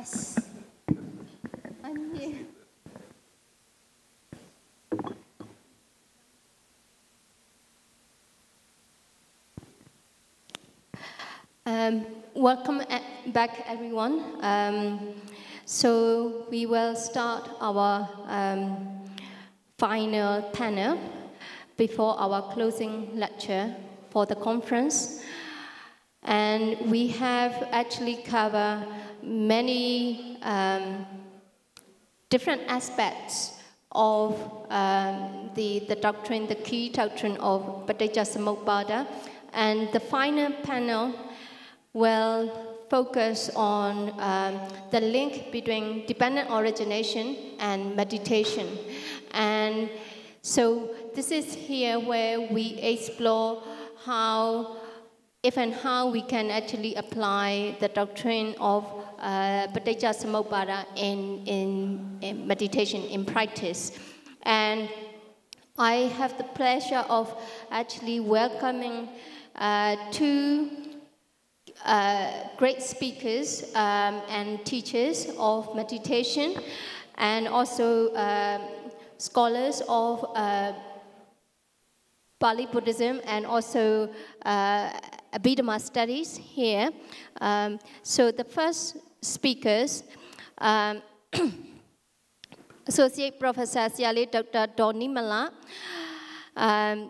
Yes. I'm here. Welcome back, everyone. So we will start our final panel before our closing lecture for the conference. And we have actually covered many different aspects of the doctrine, the key doctrine of Paticcasamuppada. And the final panel will focus on the link between dependent origination and meditation. And so this is here where we explore how, if and how we can actually apply the doctrine of Paticcasamuppada in meditation, in practice. And I have the pleasure of actually welcoming two great speakers and teachers of meditation, and also scholars of Pali Buddhism and also Abhidhamma studies here. So the first speakers, Associate Professor Siale Dr. Donnimala.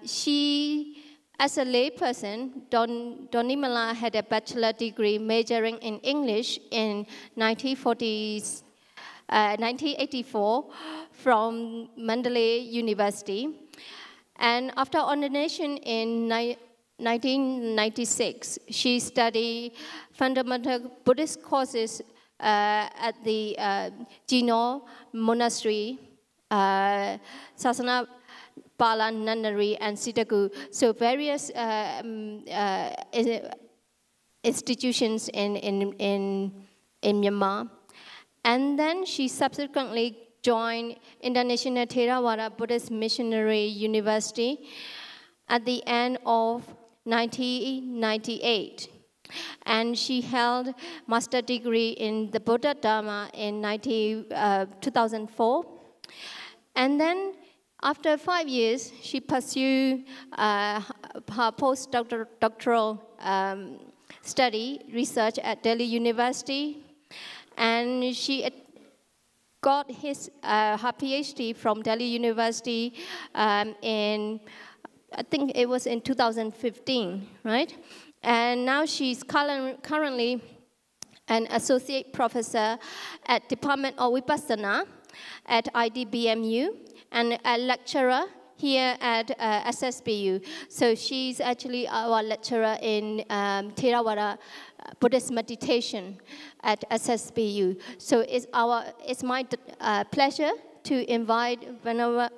She, as a layperson, Donnimala had a bachelor degree majoring in English in 1984 from Mandalay University. And after ordination in 1996, she studied fundamental Buddhist courses at the Jino Monastery, Sasana Pala Nunnery, and Sitagu. So various institutions in Myanmar. And then she subsequently joined International Theravada Buddhist Missionary University at the end of 1998. And she held master degree in the Buddha Dharma in 2004. And then after 5 years, she pursued her postdoctoral study, research at Delhi University. And she got her PhD from Delhi University in, I think it was in 2015, right? And now she's currently an associate professor at Department of Vipassana at IDBMU and a lecturer here at SSBU. So she's actually our lecturer in Theravada Buddhist meditation at SSBU. So it's my pleasure to invite Venerable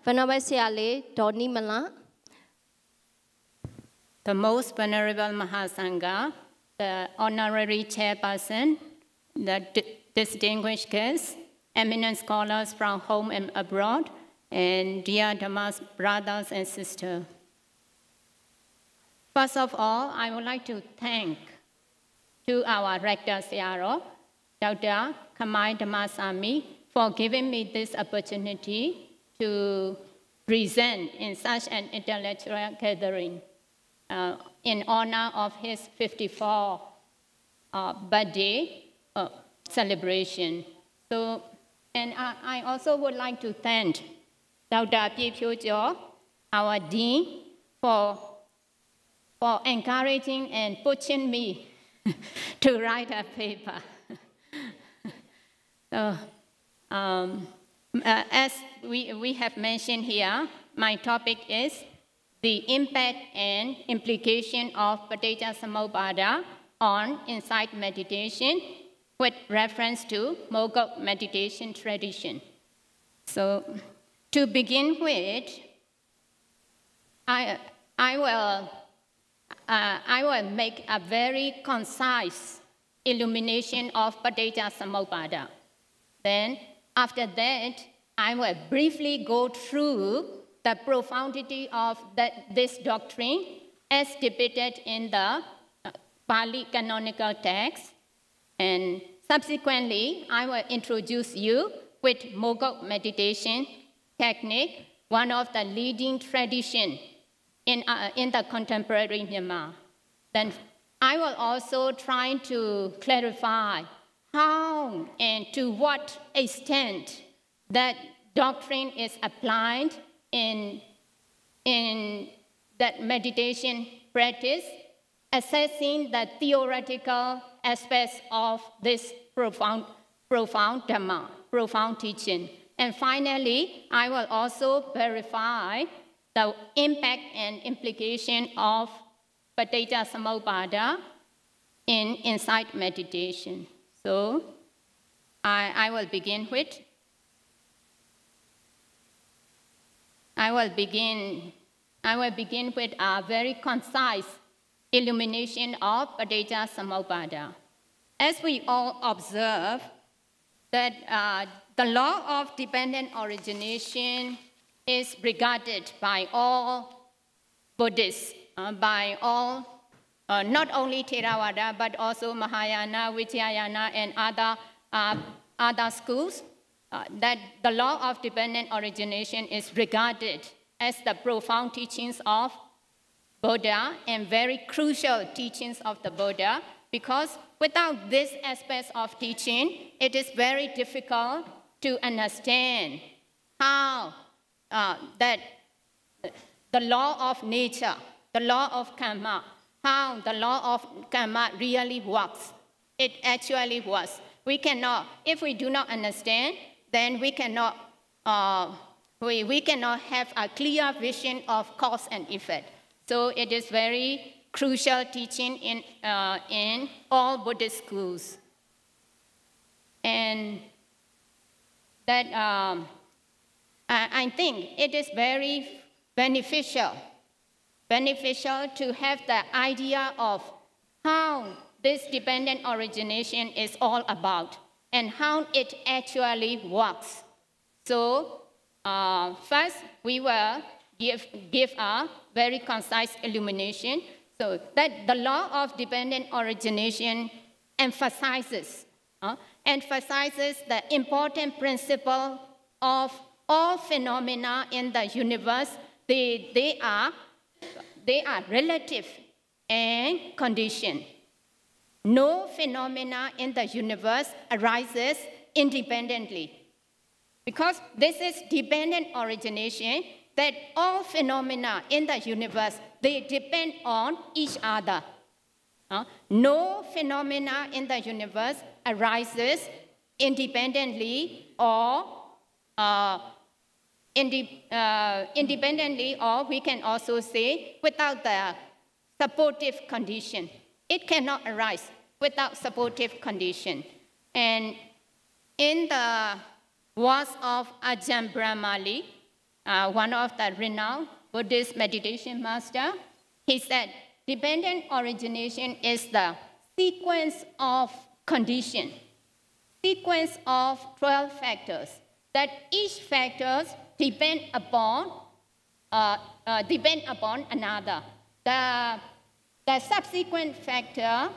Siale Donnimala. The most venerable Mahasangha, the honorary chairperson, the distinguished guests, eminent scholars from home and abroad, and dear Dhammas brothers and sisters. First of all, I would like to thank to our Rector CRO, Dr. Khammai Dhammasami, for giving me this opportunity to present in such an intellectual gathering in honor of his 54th birthday celebration. So, and I also would like to thank Dr. DPhil, our dean, for encouraging and pushing me to write a paper. So, as we have mentioned here, my topic is the impact and implication of Paticcasamuppada on insight meditation with reference to Mogok meditation tradition. So, to begin with, I will make a very concise illumination of Paticcasamuppada. Then, after that, I will briefly go through the profundity of this doctrine as depicted in the Pali canonical text, and Subsequently, I will introduce you with mogok meditation technique, one of the leading traditions in the contemporary Myanmar. Then I will also try to clarify how and to what extent that doctrine is applied in that meditation practice, assessing the theoretical aspects of this profound Dhamma, profound teaching. And finally, I will also verify the impact and implication of Paticca Samuppada in insight meditation. So I will begin with a very concise illumination of Paticca Samuppada. As we all observe that the law of dependent origination is regarded by all Buddhists, by all, not only Theravada, but also Mahayana, Vijayana, and other schools, that the law of dependent origination is regarded as the profound teachings of Buddha and very crucial teachings of the Buddha, because without this aspect of teaching, it is very difficult to understand how that the law of nature, the law of karma, how the law of karma really works. It actually works. We cannot, if we do not understand, then we cannot have a clear vision of cause and effect. So it is very crucial teaching in all Buddhist schools. And that I think it is very beneficial to have the idea of how this dependent origination is all about and how it actually works. So first, we will give a very concise illumination, so that the law of dependent origination emphasizes the important principle of all phenomena in the universe. They are relative and conditioned. No phenomena in the universe arises independently. Because this is dependent origination, that all phenomena in the universe, they depend on each other. No phenomena in the universe arises independently or we can also say without the supportive condition. It cannot arise without supportive condition. And in the words of Ajahn Brahmali, one of the renowned Buddhist meditation master, he said, dependent origination is the sequence of condition, sequence of 12 factors, that each factors depend upon another. The subsequent factor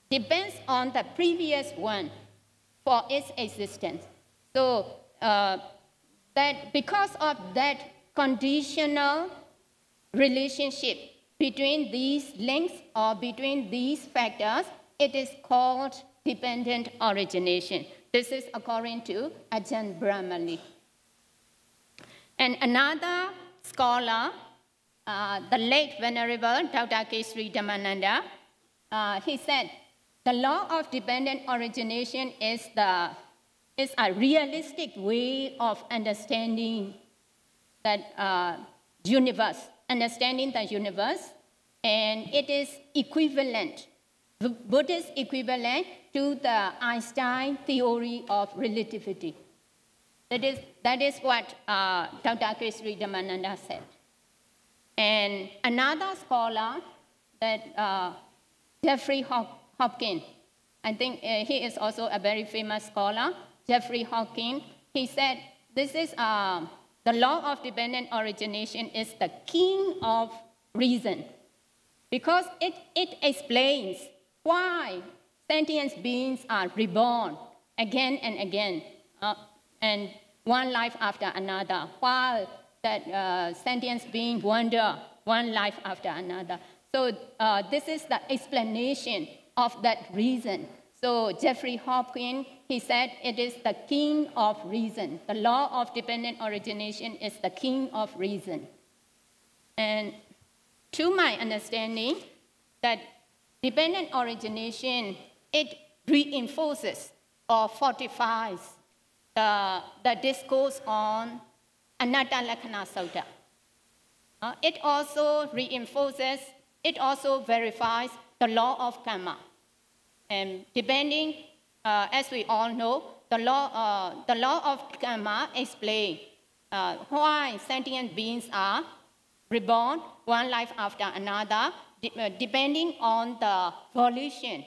depends on the previous one for its existence. So that because of that conditional relationship between these links or between these factors, it is called dependent origination. This is according to Ajahn Brahmali. And another scholar, the late Venerable Dr. K. Sri Dhammananda, he said, the law of dependent origination is a realistic way of understanding that universe, understanding the universe, and it is equivalent, Buddhist equivalent to the Einstein theory of relativity. That is what Dr. K. Sri Dhammananda said. And another scholar, that Jeffrey Hopkins, I think he is also a very famous scholar, Jeffrey Hopkins, he said, this is the law of dependent origination is the king of reason, because it explains why sentient beings are reborn again and again, and one life after another, while that sentient being wander one life after another. So this is the explanation of that reason. So Jeffrey Hopkins, he said it is the king of reason. The law of dependent origination is the king of reason. And to my understanding, that dependent origination, it reinforces or fortifies the discourse on Anatta Lakkhana Sutta. It also reinforces, it also verifies the law of karma. And depending, as we all know, the law of karma explains why sentient beings are reborn one life after another, depending on the volition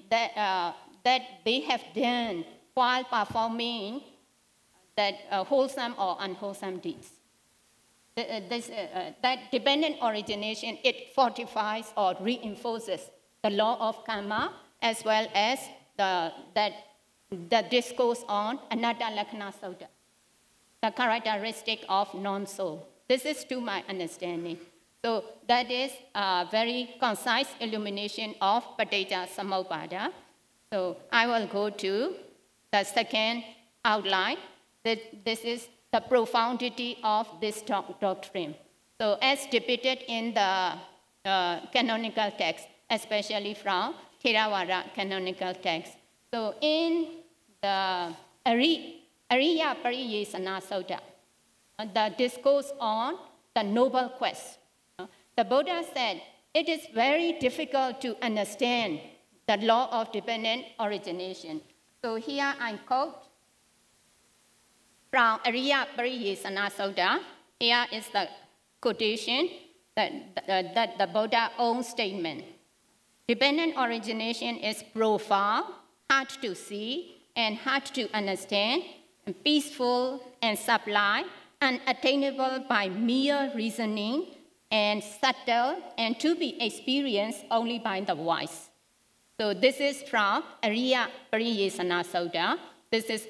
that they have done while performing that wholesome or unwholesome deeds. That dependent origination, it fortifies or reinforces the law of karma, as well as the discourse on Anatta Lakkhana Sutta, the characteristic of non-soul. This is to my understanding. So that is a very concise illumination of Paticca Samuppada. So I will go to the second outline. This is the profundity of this doctrine. So as depicted in the canonical text, especially from Theravada canonical text. So in the Ariya Pariyesana Sutta, the discourse on the noble quest, the Buddha said, it is very difficult to understand the law of dependent origination. So here I quote from Ariya Pariyesana Sutta. Here is the quotation that the Buddha own statement. Dependent origination is profound, hard to see, and hard to understand, and peaceful and sublime, unattainable by mere reasoning, and subtle, and to be experienced only by the wise. So this is from Ariya Pariyesana Sutta. This is,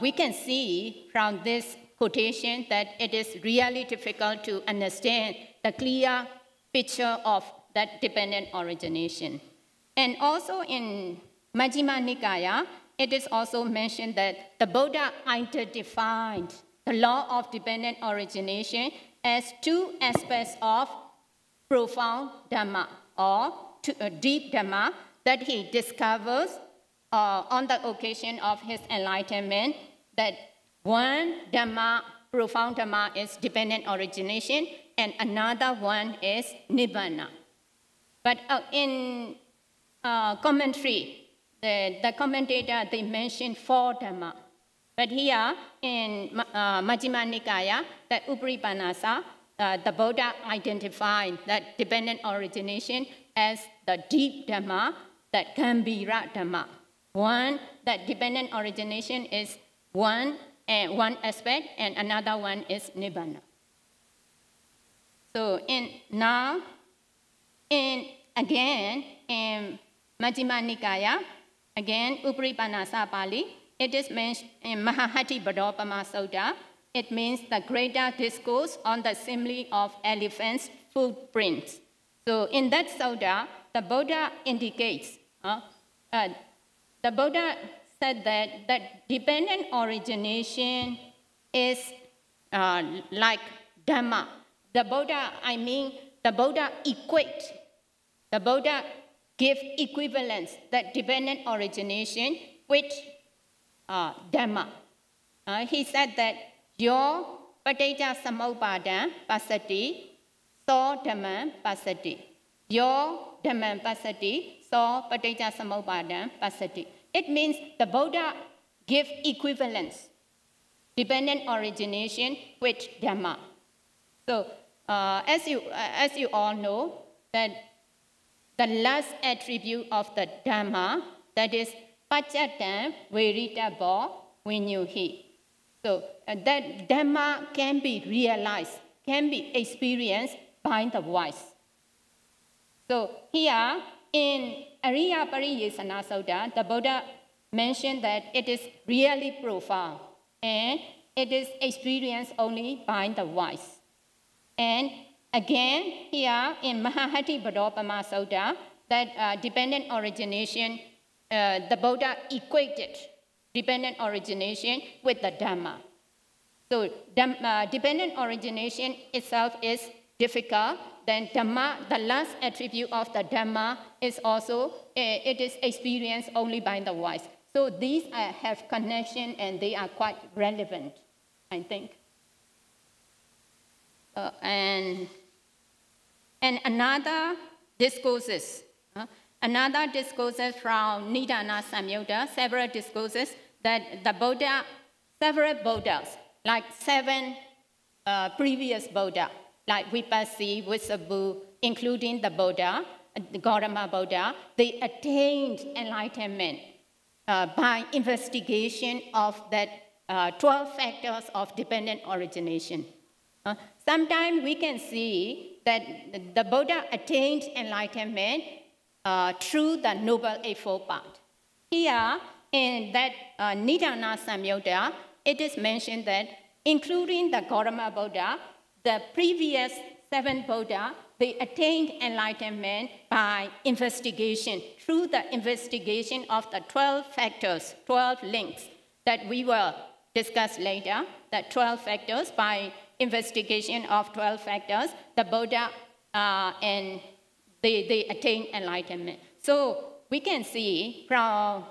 we can see from this quotation that it is really difficult to understand the clear picture of that dependent origination. And also in Majjhima Nikaya, it is also mentioned that the Buddha identified the law of dependent origination as two aspects of profound Dhamma or deep Dhamma that he discovers on the occasion of his enlightenment, that one Dhamma, profound Dhamma, is dependent origination, and another one is Nibbana. But in commentary, the commentator, they mentioned four Dhamma. But here in Majjhima Nikaya, the Uparipanasa, the Buddha identified that dependent origination as the deep Dhamma, that Gambhira Dhamma. One, that dependent origination is one aspect, and another one is Nibbana. So again, in Majjhima Nikaya, again, Uparipanasa Pali, it is mentioned in Mahahati Badopama Sutta. It means the greater discourse on the simile of elephants' footprints. So in that Sutta, the Buddha indicates, the Buddha said that dependent origination is like Dhamma. The Buddha equate, the Buddha give equivalence, that dependent origination with Dhamma. He said that your Paticca Samuppada Pasati, so Dhammam Pasati. Your Dhammam Pasati, so Paticca Samuppada Pasati. It means the Buddha give equivalence, dependent origination with Dhamma. So as you all know, that the last attribute of the Dhamma, that is Pacchatam Veritabo Vinyuhi. So that Dhamma can be realized, can be experienced by the wise. So here in Ariya Pariyesana Sutta, the Buddha mentioned that it is really profound and it is experienced only by the wise. And again, here in Mahahati Bodhopama Sutta, that dependent origination, the Buddha equated dependent origination with the Dhamma. So dependent origination itself is difficult. Then Dhamma, the last attribute of the Dhamma, is also, it is experienced only by the wise. So these have connection and they are quite relevant, I think. And another discourses from Nidana Samyutta, several discourses that the Buddha, several Buddhas, like 7 previous Buddha, like Vipassi, Vissabhu, including the Buddha, the Gautama Buddha, they attained enlightenment by investigation of that 12 factors of dependent origination. Sometimes we can see that the Buddha attained enlightenment through the Noble Eightfold Path. Here, in that Nidana Samyutta, it is mentioned that including the Gautama Buddha, the previous 7 Buddha, they attained enlightenment by investigation, through the investigation of the 12 factors, 12 links that we will discuss later, the 12 factors. By investigation of 12 factors, the Buddha and they attain enlightenment. So we can see from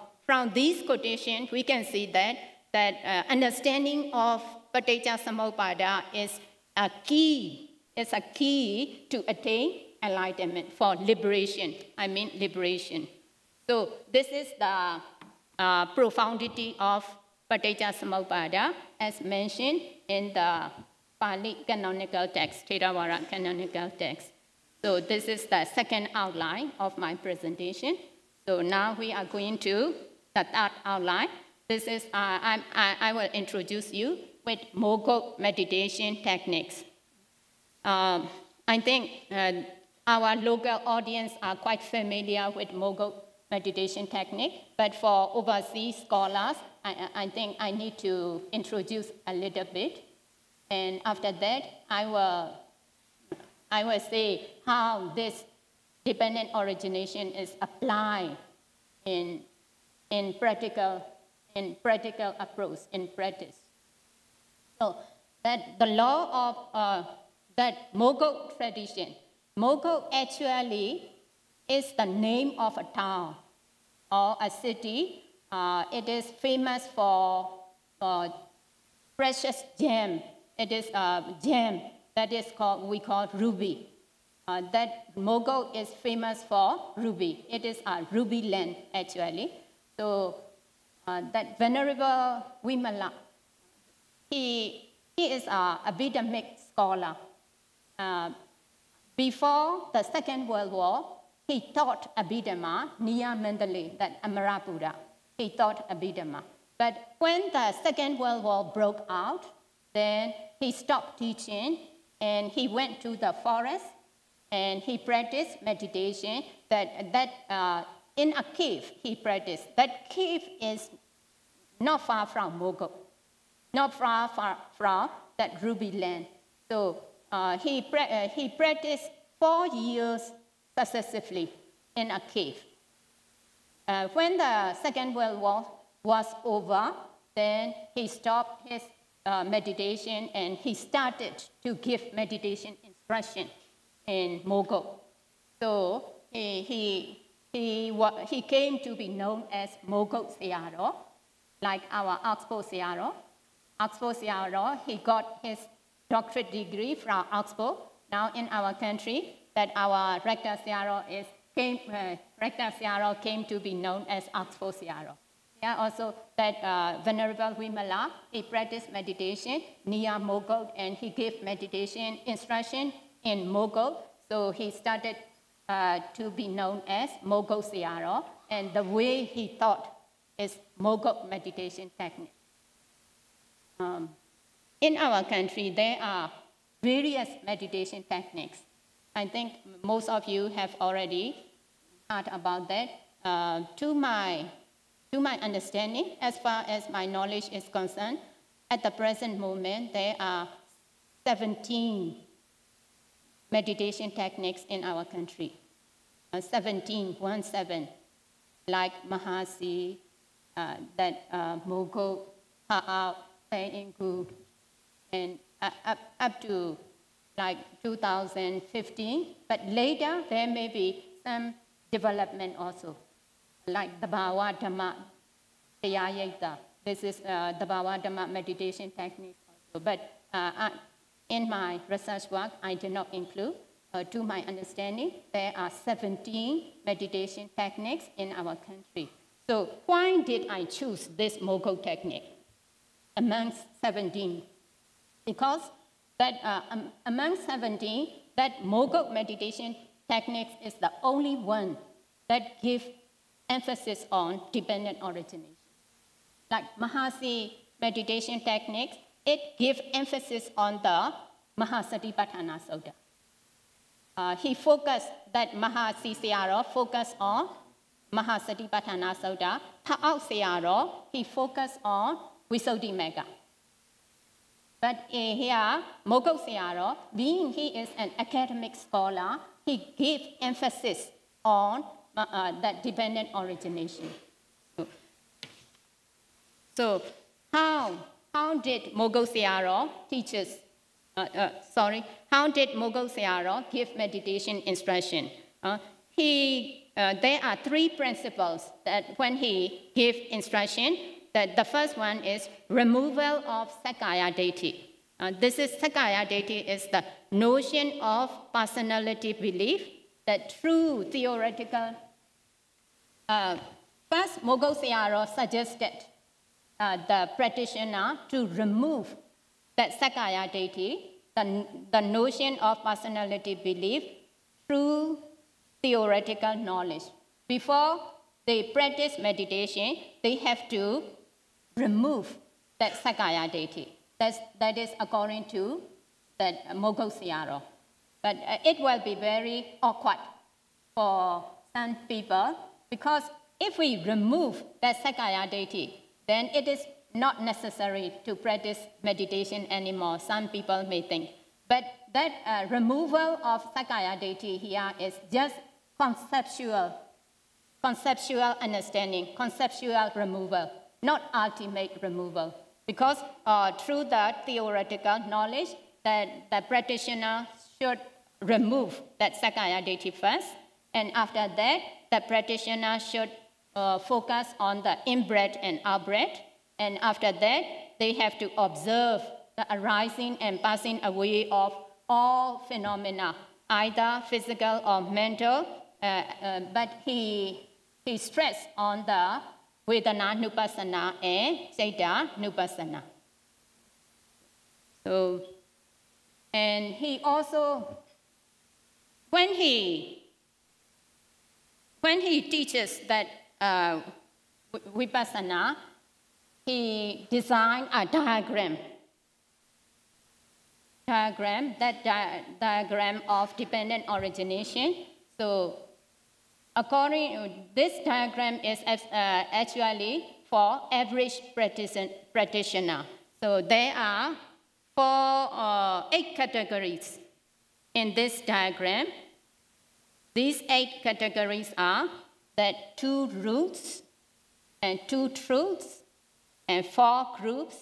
these quotations, we can see that understanding of Paticca Samuppada is a key to attain enlightenment for liberation. I mean liberation. So this is the profundity of Paticca Samuppada as mentioned in the Pali canonical text, Theravada canonical text. So this is the second outline of my presentation. So now we are going to the third outline. This is, I will introduce you with Mogok meditation techniques. I think our local audience are quite familiar with Mogok meditation technique, but for overseas scholars, I think I need to introduce a little bit. And after that, I will say how this dependent origination is applied in practical approach, in practice. So that the law of that Mogok tradition, Mogok actually is the name of a town or a city. It is famous for precious gem. It is a gem that is called, we call ruby. That Mogok is famous for ruby. It is a ruby land actually. So that Venerable Vimala, he is a Abhidhammic scholar. Before the Second World War, he taught Abhidhamma, Niya Mandalay, that Amara Buddha. He taught Abhidhamma. But when the Second World War broke out, then he stopped teaching and he went to the forest and he practiced meditation in a cave he practiced. That cave is not far from Mogok, not far from that ruby land. So he practiced 4 years successively in a cave. When the Second World War was over, then he stopped his meditation and he started to give meditation instruction in Mogok. So he came to be known as Mogok Sayadaw, like our Oxford Sayadaw. Oxford Sayadaw, he got his doctorate degree from Oxford. Now in our country, that our Rector Sayadaw came to be known as Oxford Sayadaw. Yeah, also that Venerable Vimala, he practiced meditation near Mogok and he gave meditation instruction in Mogok. So he started to be known as Mogok Sayadaw, and the way he taught is Mogok meditation technique. In our country, there are various meditation techniques. I think most of you have already heard about that. to my understanding, as far as my knowledge is concerned, at the present moment, there are 17 meditation techniques in our country. 17, like Mahasi, Mogok, Ha'ao, Ingu, and up to like 2015. But later, there may be some development also, like the Bhava Dhamma Tayayita. This is the Bhava Dhamma meditation technique also. But in my research work, I did not include. To my understanding, there are 17 meditation techniques in our country. So why did I choose this Mogok technique amongst 17? Because that amongst 17, that Mogok meditation technique is the only one that gives emphasis on dependent origination. Like Mahasi meditation techniques, it gives emphasis on the Mahasatipatthana Sutta. He focused, that Mahasi Sayadaw focused on Mahasatipatthana Sutta. Ha'ao Sayadaw, he focused on Visuddhimagga. But here, Mogok Sayadaw, being he is an academic scholar, he gave emphasis on that dependent origination. So how did Mogok Sayadaw teach us? How did Mogok Sayadaw give meditation instruction? There are three principles that when he gives instruction. The first one is removal of Sakkaya Ditthi. This is Sakkaya Ditthi is the notion of personality belief, that true theoretical. First, Mogok Sayadaw suggested the practitioner to remove that Sakkaya Ditthi, the notion of personality belief, through theoretical knowledge. Before they practice meditation, they have to remove that Sakkaya Ditthi. That is according to that Mogok Sayadaw. But it will be very awkward for some people, because if we remove that Sakkaya Ditthi, then it is not necessary to practice meditation anymore, some people may think. But that removal of Sakkaya Ditthi here is just conceptual understanding, conceptual removal, not ultimate removal. Because through the theoretical knowledge, that the practitioner should remove that Sakkaya Ditthi first, and after that, the practitioner should focus on the in-breath and out-breath, and after that, they have to observe the arising and passing away of all phenomena, either physical or mental, but he stressed on the Vedana Nupassana and Citta Nupassana. So, and he also, when he teaches that Vipassana, he designed a diagram, that diagram of dependent origination. So, this diagram is actually for average practitioner. So there are 8 categories in this diagram. These 8 categories are that 2 roots and 2 truths and 4 groups,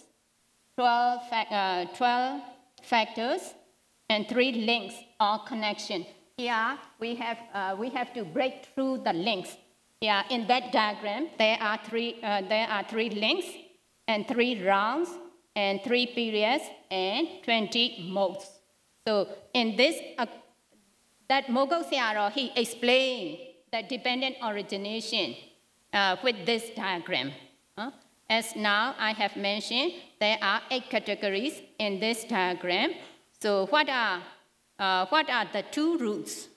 12 factors, and 3 links or connection. Here we have to break through the links. Here in that diagram there are 3 links and 3 rounds and 3 periods and 20 modes. So in this, that Mogok Sayadaw, he explained the dependent origination with this diagram. As now I have mentioned, there are 8 categories in this diagram. So what are the 2 roots?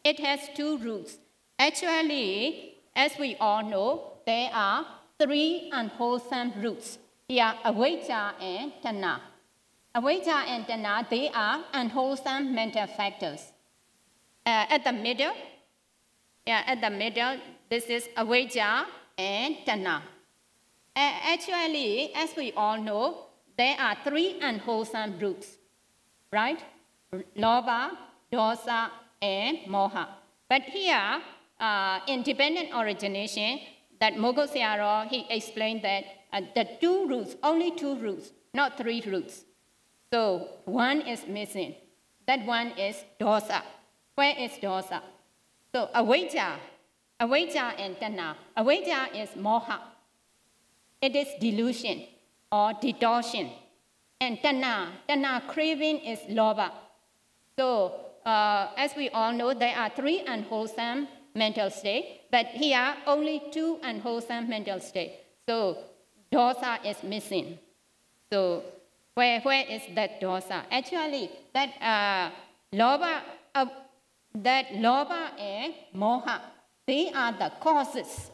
It has 2 roots. Actually, as we all know, there are 3 unwholesome roots. Here, avijja and tanha. Avijja and tanha, they are unwholesome mental factors. At the middle, this is avijja and tanha. Actually, as we all know, there are three unwholesome roots, right? Lobha, dosa, and moha. But here, in dependent origination, that Mogul Sayadaw, he explained that the two roots, only two roots, not three roots. So one is missing. That one is dosa. Where is dosa? So avijja and tanha. Avijja is moha. It is delusion or distortion. And tanha craving is lobha. So as we all know, there are three unwholesome mental states, but here only two unwholesome mental states. So dosa is missing. So where is that dosa? Actually, that lobha and moha, they are the causes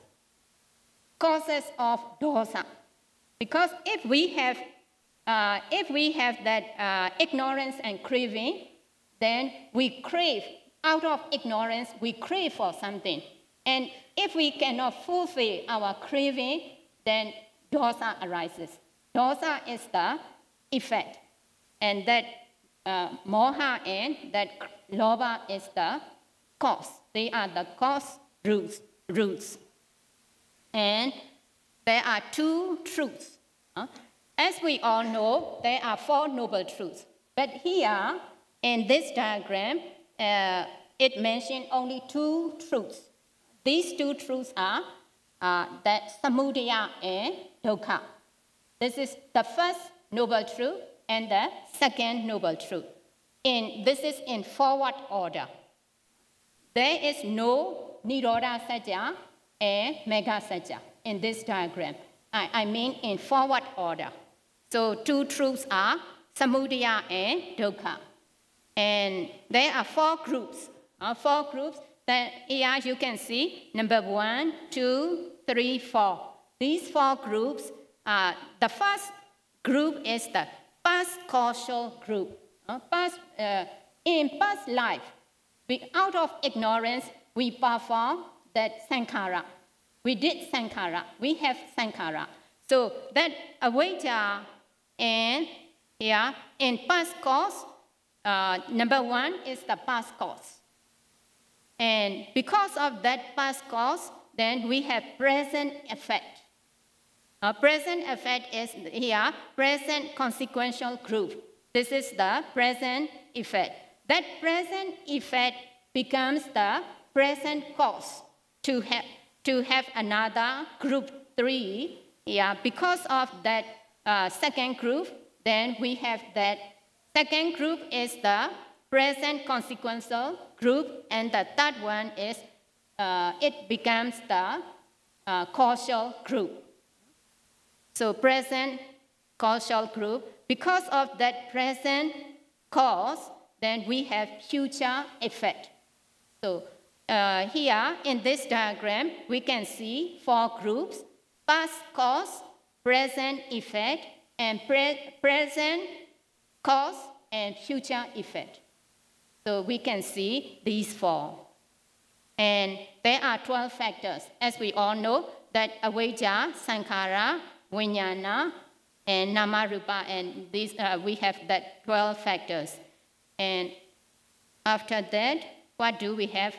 of dosa. Because if we have that ignorance and craving, then we crave. Out of ignorance, we crave for something. And if we cannot fulfill our craving, then dosa arises. Dosa is the effect. And that moha and that lobha is the cause. They are the cause roots. And there are two truths. As we all know, there are four noble truths. But here, in this diagram, it mentioned only two truths. These two truths are that samudaya and dukkha. This is the first noble truth and the second noble truth. This is in forward order. There is no nirodha sajja and mega sajja in this diagram. I mean in forward order. So two truths are samudaya and dukkha. And there are four groups. That here you can see number 1, 2, 3, 4. These four groups, the first group is the past causal group. In past life, out of ignorance, we perform that sankhara. We did sankhara. We have sankhara. So that avijja and here in past cause, number 1 is the past cause. And because of that past cause, then we have present effect. Present effect is here, present consequential group. This is the present effect. That present effect becomes the present cause to have another group 3. Yeah, because of that second group, then we have that second group is the present consequential group, and the third one is it becomes the causal group. So present causal group, because of that present cause, then we have future effect. So here in this diagram, we can see 4 groups: past cause, present effect, and present cause and future effect. So we can see these 4. And there are 12 factors. As we all know, that avijja, sankhara, vijnana, and namarupa, and these, we have that 12 factors. And after that, what do we have?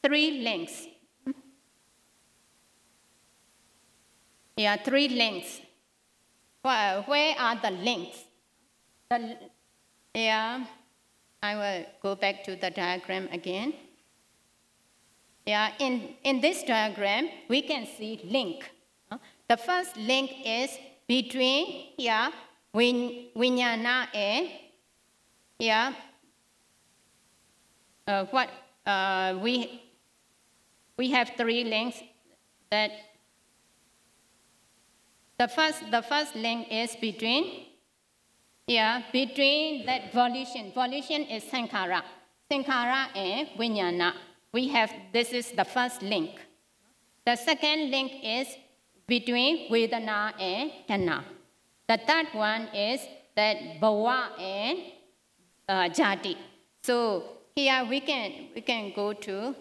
3 links. Yeah, 3 links. Where are the links? Yeah, I will go back to the diagram again. Yeah, in this diagram, we can see link. The first link is between here, vijnana and here, we have 3 links. That the first link is between that volition. Volition is sankhara. Sankhara and vijnana. This is the first link. The second link is between vedana and tanha. The third one is that bhava and jati. So here we can go to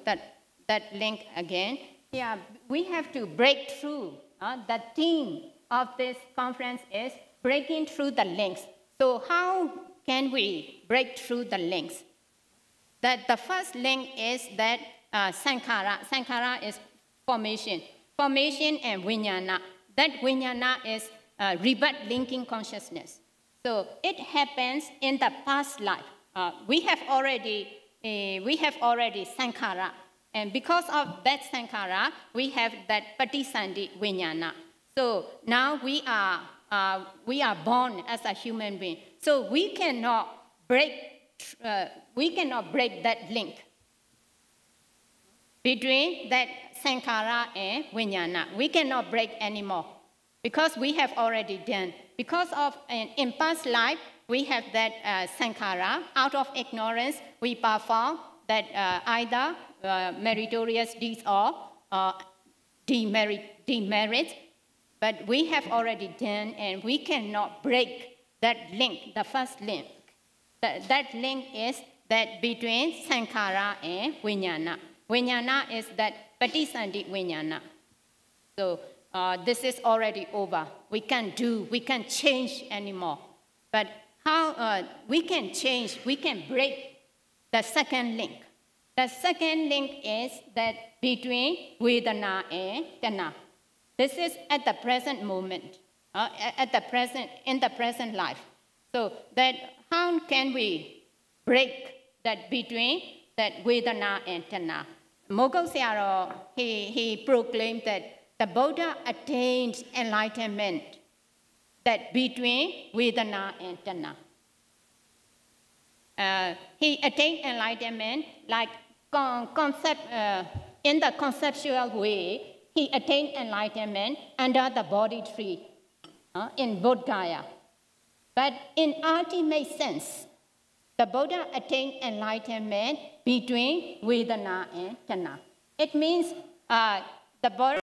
that link again. Yeah, we have to break through. The theme of this conference is breaking through the links. So how can we break through the links? The first link is that sankhara. Sankhara is formation. Formation and vijnana. That vijnana is rebirth linking consciousness. So it happens in the past life. We have already sankhara. And because of that sankhara, we have that patisandhi vijnana. So now we are born as a human being. So we cannot break that link between that sankhara and vijnana. We cannot break anymore because we have already done. Because of in past life, we have that sankhara. Out of ignorance, we perform that either meritorious deeds or demerits. But we have already done, and we cannot break that link, the first link. That link is that between sankhara and vijnana. Vijnana is that patisandhi vijnana. So this is already over. We can't change anymore. But how we can change, we can break the second link. The second link is that between Vedana and Tanha. This is at the present moment, in the present life. So that how can we break that between that Vedana and Tanha? Mogul Sayadaw, he proclaimed that the Buddha attained enlightenment that between Vedana and Tanha. He attained enlightenment like in the conceptual way. He attained enlightenment under the body tree in Bodh Gaya. But in ultimate sense, the Buddha attained enlightenment between Vedana and Tanha. It means the Buddha